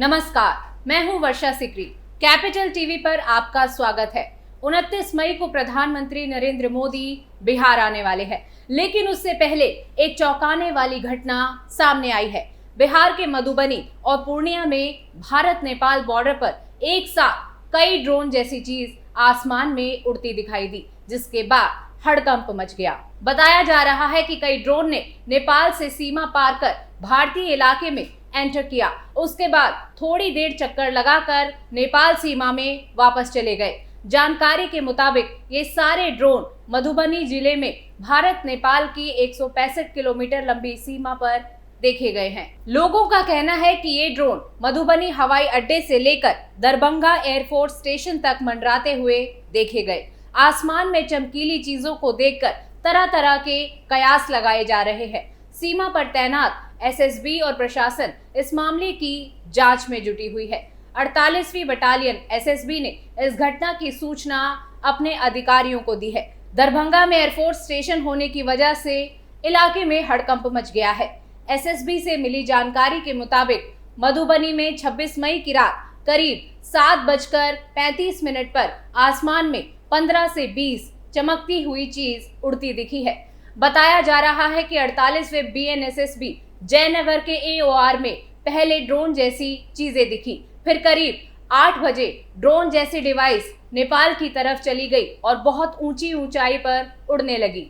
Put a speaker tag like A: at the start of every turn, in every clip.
A: नमस्कार, मैं हूं वर्षा सिकरी। कैपिटल टीवी पर आपका स्वागत है। 29 मई को प्रधानमंत्री नरेंद्र मोदी बिहार आने वाले हैं, लेकिन उससे पहले एक चौंकाने वाली घटना सामने आई है। बिहार के मधुबनी और पूर्णिया में भारत नेपाल बॉर्डर पर एक साथ कई ड्रोन जैसी चीज आसमान में उड़ती दिखाई दी, जिसके बाद हड़कंप मच गया। बताया जा रहा है कि कई ड्रोन ने नेपाल से सीमा पार कर भारतीय इलाके में एंटर किया। उसके बाद थोड़ी देर चक्कर लगाकर नेपाल सीमा में वापस चले गए। जानकारी के मुताबिक ये सारे ड्रोन मधुबनी जिले में भारत नेपाल की 165 किलोमीटर लंबी सीमा पर देखे गए हैं। लोगों का कहना है कि ये ड्रोन मधुबनी हवाई अड्डे से लेकर दरभंगा एयरफोर्स स्टेशन तक मंडराते हुए देखे गए। आसमान में चमकीली चीजों को देखकर तरह तरह के कयास लगाए जा रहे हैं। सीमा पर तैनात एसएसबी और प्रशासन इस मामले की जांच में जुटी हुई है। 48वीं बटालियन एसएसबी ने इस घटना की सूचना अपने अधिकारियों को दी है। दरभंगा में एयरफोर्स स्टेशन होने की वजह से इलाके में हड़कंप मच गया है। एसएसबी से मिली जानकारी के मुताबिक मधुबनी में 26 मई की रात करीब 7:35 पर आसमान में 15 से 20 चमकती हुई चीज उड़ती दिखी है। बताया जा रहा है कि 48वें बीएनएसएसबी जयनगर के एओआर में पहले ड्रोन जैसी चीजें दिखी। फिर करीब 8 बजे ड्रोन जैसी डिवाइस नेपाल की तरफ चली गई और बहुत ऊंची ऊंचाई पर उड़ने लगी।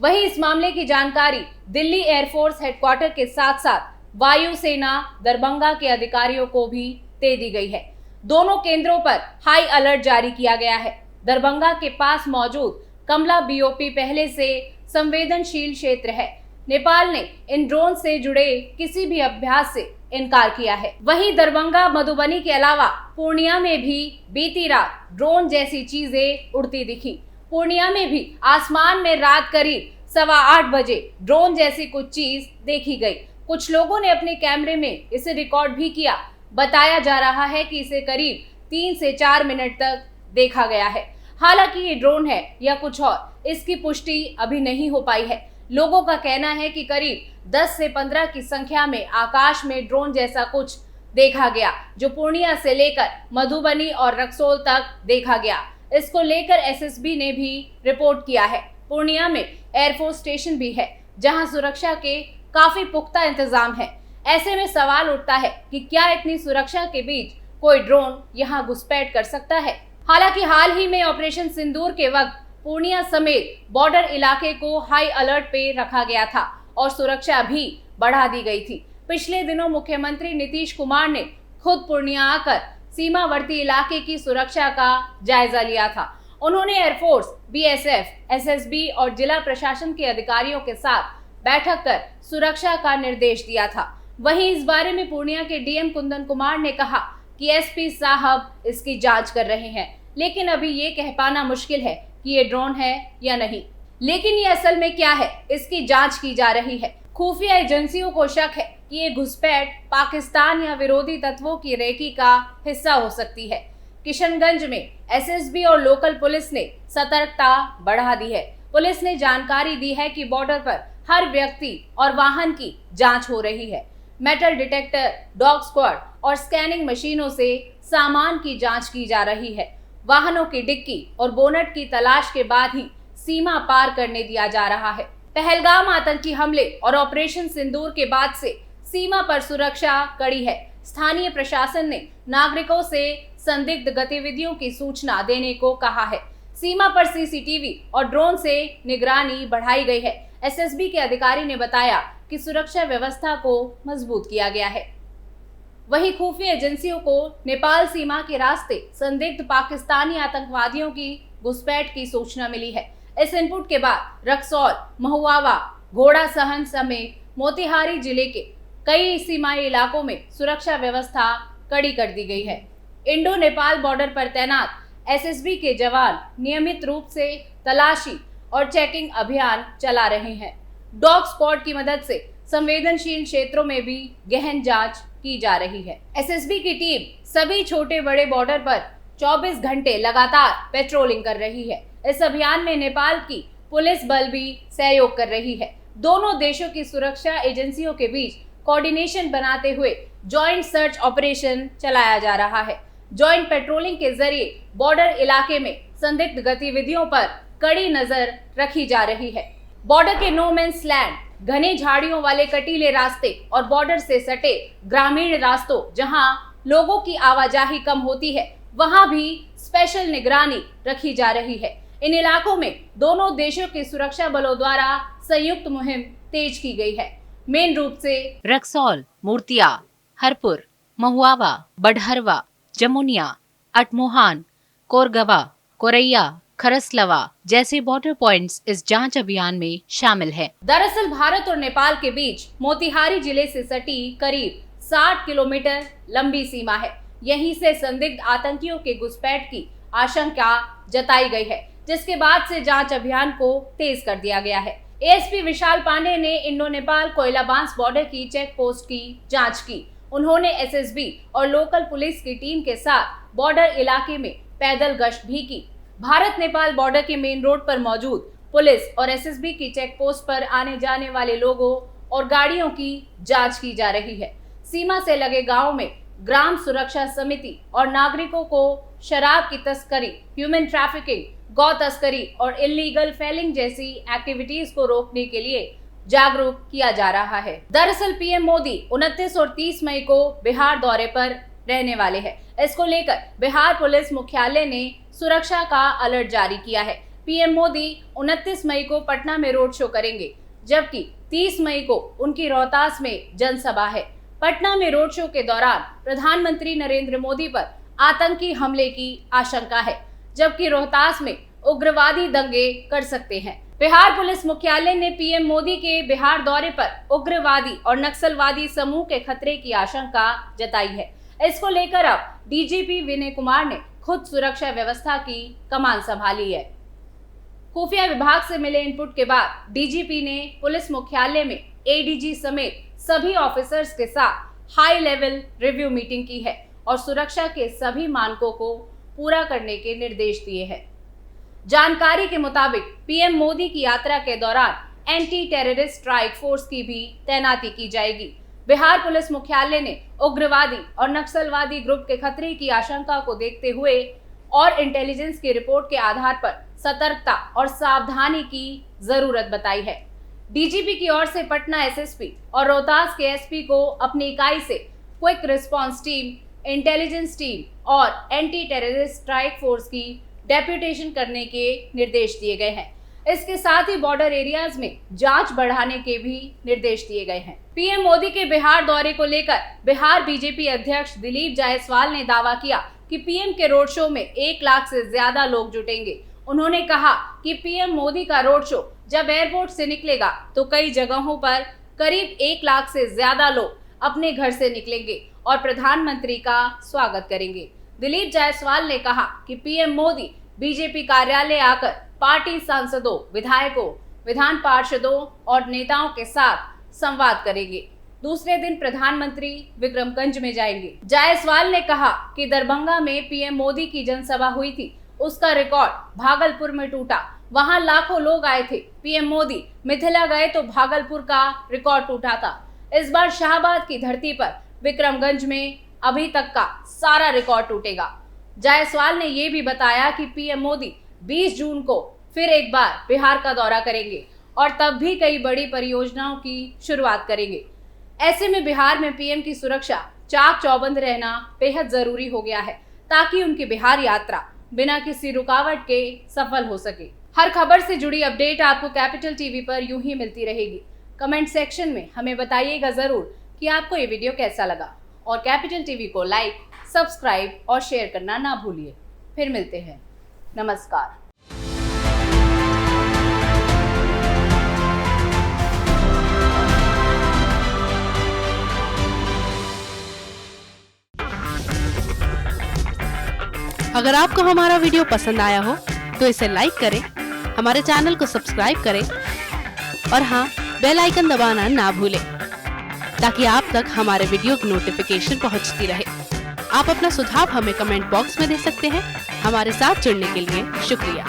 A: वहीं इस मामले की जानकारी दिल्ली एयरफोर्स हेडक्वार्टर के साथ साथ वायुसेना दरभंगा के अधिकारियों को भी दे दी गई है। दोनों केंद्रों पर हाई अलर्ट जारी किया गया है। दरभंगा के पास मौजूद कमला बीओपी पहले से संवेदनशील क्षेत्र है। नेपाल ने इन ड्रोन से जुड़े किसी भी अभ्यास से इनकार किया है। वहीं दरभंगा मधुबनी के अलावा पूर्णिया में भी बीती रात ड्रोन जैसी चीजें उड़ती दिखी। पूर्णिया में भी आसमान में रात करीब 8:15 बजे ड्रोन जैसी कुछ चीज देखी गई। कुछ लोगों ने अपने कैमरे में इसे रिकॉर्ड भी किया। बताया जा रहा है कि इसे करीब 3 से 4 मिनट तक देखा गया है। हालांकि ये ड्रोन है या कुछ और, इसकी पुष्टि अभी नहीं हो पाई है। लोगों का कहना है कि करीब 10 से 15 की संख्या में आकाश में ड्रोन जैसा कुछ देखा गया, जो पूर्णिया से लेकर मधुबनी और रक्सौल तक देखा गया। इसको लेकर एसएसबी ने भी रिपोर्ट किया है। पूर्णिया में एयरफोर्स स्टेशन भी है, जहां सुरक्षा के काफी पुख्ता इंतजाम है। ऐसे में सवाल उठता है कि क्या इतनी सुरक्षा के बीच कोई ड्रोन यहां घुसपैठ कर सकता है। हालांकि हाल ही में ऑपरेशन सिंदूर के वक्त पूर्णिया समेत बॉर्डर इलाके को हाई अलर्ट पे रखा गया था और सुरक्षा भी बढ़ा दी गई थी। पिछले दिनों मुख्यमंत्री नीतीश कुमार ने खुद पूर्णिया आकर सीमावर्ती इलाके की सुरक्षा का जायजा लिया था। उन्होंने एयरफोर्स, बीएसएफ, एसएसबी और जिला प्रशासन के अधिकारियों के साथ बैठक कर सुरक्षा का निर्देश दिया था। वहीं इस बारे में पूर्णिया के डीएम कुंदन कुमार ने कहा कि एसपी साहब इसकी जांच कर रहे हैं, लेकिन अभी ये कह पाना मुश्किल है कि ये ड्रोन है या नहीं। लेकिन ये असल में क्या है, इसकी जांच की जा रही है। खुफिया एजेंसियों को शक है कि ये घुसपैठ पाकिस्तान या विरोधी तत्वों की रेकी का हिस्सा हो सकती है। किशनगंज में एसएसबी और लोकल पुलिस ने सतर्कता बढ़ा दी है। पुलिस ने जानकारी दी है कि बॉर्डर पर हर व्यक्ति और वाहन की जांच हो रही है। मेटल डिटेक्टर, डॉग स्क्वाड और स्कैनिंग मशीनों से सामान की जांच की जा रही है। वाहनों की डिक्की और बोनट की तलाश के बाद ही सीमा पार करने दिया जा रहा है। पहलगाम आतंकी हमले और ऑपरेशन सिंदूर के बाद से सीमा पर सुरक्षा कड़ी है। स्थानीय प्रशासन ने नागरिकों से संदिग्ध गतिविधियों की सूचना देने को कहा है। सीमा पर सीसीटीवी और ड्रोन से निगरानी बढ़ाई गई है। एसएसबी के अधिकारी ने बताया कि सुरक्षा व्यवस्था को मजबूत किया गया है। वहीं खुफिया एजेंसियों को नेपाल सीमा के रास्ते संदिग्ध पाकिस्तानी आतंकवादियों की घुसपैठ की सूचना मिली है। इस इनपुट के बाद रक्सौल, महुआवा, घोड़ा सहन समेत मोतिहारी जिले के कई सीमाई इलाकों में सुरक्षा व्यवस्था कड़ी कर दी गई है। इंडो नेपाल बॉर्डर पर तैनात एसएसबी के जवान नियमित रूप से तलाशी और चेकिंग अभियान चला रहे हैं। डॉग स्क्वाड की मदद से संवेदनशील क्षेत्रों में भी गहन जांच की जा रही है। एसएसबी की टीम सभी छोटे बड़े बॉर्डर पर 24 घंटे लगातार पेट्रोलिंग कर रही है। इस अभियान में नेपाल की पुलिस बल भी सहयोग कर रही है। दोनों देशों की सुरक्षा एजेंसियों के बीच कोऑर्डिनेशन बनाते हुए जॉइंट सर्च ऑपरेशन चलाया जा रहा है। जॉइंट पेट्रोलिंग के जरिए बॉर्डर इलाके में संदिग्ध गतिविधियों पर कड़ी नजर रखी जा रही है। बॉर्डर के नो मैंस लैंड, घने झाड़ियों वाले कटीले रास्ते और बॉर्डर से सटे ग्रामीण रास्तों जहां लोगों की आवाजाही कम होती है, वहां भी स्पेशल निगरानी रखी जा रही है। इन इलाकों में दोनों देशों के सुरक्षा बलों द्वारा संयुक्त मुहिम तेज की गई है। मेन रूप से
B: रक्सौल, मूर्तिया, हरपुर, महुआवा, बढ़हरवा, जमुनिया, अटमोहान, कोरगवा, कोरैया, खरसलवा जैसे बॉर्डर पॉइंट्स इस जांच अभियान में शामिल है।
A: दरअसल भारत और नेपाल के बीच मोतिहारी जिले से सटी करीब 60 किलोमीटर लंबी सीमा है। यहीं से संदिग्ध आतंकियों के घुसपैठ की आशंका जताई गई है, जिसके बाद से जांच अभियान को तेज कर दिया गया है। एएसपी विशाल पांडे ने इंडो नेपाल कोयला बांस बॉर्डर की चेक पोस्ट की जांच की। उन्होंने एसएसबी और लोकल पुलिस की टीम के साथ बॉर्डर इलाके में पैदल गश्त भी की। भारत नेपाल बॉर्डर के मेन रोड पर मौजूद पुलिस और एसएसबी की चेक पोस्ट पर आने जाने वाले लोगों और गाड़ियों की जांच की जा रही है। सीमा से लगे गाँव में ग्राम सुरक्षा समिति और नागरिकों को शराब की तस्करी, ह्यूमन ट्रैफिकिंग, गौ तस्करी और इलीगल फेलिंग जैसी एक्टिविटीज को रोकने के लिए जागरूक किया जा रहा है। दरअसल पीएम मोदी 29 और 30 मई को बिहार दौरे पर रहने वाले हैं। इसको लेकर बिहार पुलिस मुख्यालय ने सुरक्षा का अलर्ट जारी किया है। पीएम मोदी 29 मई को पटना में रोड शो करेंगे, जबकि 30 मई को उनकी रोहतास में जनसभा है। पटना में रोड शो के दौरान प्रधानमंत्री नरेंद्र मोदी पर आतंकी हमले की आशंका है, जबकि रोहतास में उग्रवादी दंगे कर सकते हैं। बिहार पुलिस मुख्यालय ने पीएम मोदी के बिहार दौरे पर उग्रवादी और नक्सलवादी समूह के खतरे की आशंका जताई है। इसको लेकर अब डीजीपी विनय कुमार ने खुद सुरक्षा व्यवस्था की कमान संभाली है। खुफिया विभाग से मिले इनपुट के बाद डीजीपी ने पुलिस मुख्यालय में एडीजी समेत सभी ऑफिसर्स के साथ हाई लेवल रिव्यू मीटिंग की है और सुरक्षा के सभी मानकों को पूरा करने के निर्देश दिए हैं। जानकारी के मुताबिक पीएम मोदी की यात्रा के दौरान एंटी टेररिस्ट स्ट्राइक फोर्स की भी तैनाती की जाएगी। बिहार पुलिस मुख्यालय ने उग्रवादी और नक्सलवादी ग्रुप के खतरे की आशंका को देखते हुए और इंटेलिजेंस की रिपोर्ट के आधार पर सतर्कता और सावधानी की जरूरत बताई है। डीजीपी की ओर से पटना एसएसपी और रोहतास के एसपी को अपनी इकाई से quick response team, intelligence team और एंटी टेररिस्ट स्ट्राइक फोर्स की डेप्यूटेशन करने के निर्देश दिए गए हैं। इसके साथ ही बॉर्डर एरियाज में जांच बढ़ाने के भी निर्देश दिए गए हैं। पीएम मोदी के बिहार दौरे को लेकर बिहार बीजेपी अध्यक्ष दिलीप जायसवाल ने दावा किया कि पीएम के रोड शो में 1 लाख से ज्यादा लोग जुटेंगे। उन्होंने कहा कि पीएम मोदी का रोड शो जब एयरपोर्ट से निकलेगा तो कई जगहों पर करीब 1 लाख से ज्यादा लोग अपने घर से निकलेंगे और प्रधानमंत्री का स्वागत करेंगे। दिलीप जायसवाल ने कहा कि पीएम मोदी बीजेपी कार्यालय आकर पार्टी सांसदों, विधायकों, विधान पार्षदों और नेताओं के साथ संवाद करेंगे। दूसरे दिन प्रधानमंत्री विक्रमगंज में जाएंगे। जायसवाल ने कहा कि दरभंगा में पीएम मोदी की जनसभा हुई थी, उसका रिकॉर्ड भागलपुर में टूटा, वहां लाखों लोग आए थे। पीएम मोदी मिथिला गए तो भागलपुर का रिकॉर्ड टूटा था। इस बार शाहबाद की धरती पर विक्रमगंज में अभी तक का सारा रिकॉर्ड टूटेगा। जायसवाल ने ये भी बताया कि पीएम मोदी 20 जून को फिर एक बार बिहार का दौरा करेंगे और तब भी कई बड़ी परियोजनाओं की शुरुआत करेंगे। ऐसे में बिहार में पीएम की सुरक्षा चाक चौबंद रहना बेहद जरूरी हो गया है, ताकि उनकी बिहार यात्रा बिना किसी रुकावट के सफल हो सके। हर खबर से जुड़ी अपडेट आपको कैपिटल टीवी पर यूं ही मिलती रहेगी। कमेंट सेक्शन में हमें बताइएगा जरूर कि आपको ये वीडियो कैसा लगा और कैपिटल टीवी को लाइक, सब्सक्राइब और शेयर करना ना भूलिए। फिर मिलते हैं। नमस्कार।
C: अगर आपको हमारा वीडियो पसंद आया हो तो इसे लाइक करें, हमारे चैनल को सब्सक्राइब करें और हाँ, बेल आइकन दबाना ना भूलें ताकि आप तक हमारे वीडियो की नोटिफिकेशन पहुंचती रहे। आप अपना सुझाव हमें कमेंट बॉक्स में दे सकते हैं। हमारे साथ जुड़ने के लिए शुक्रिया।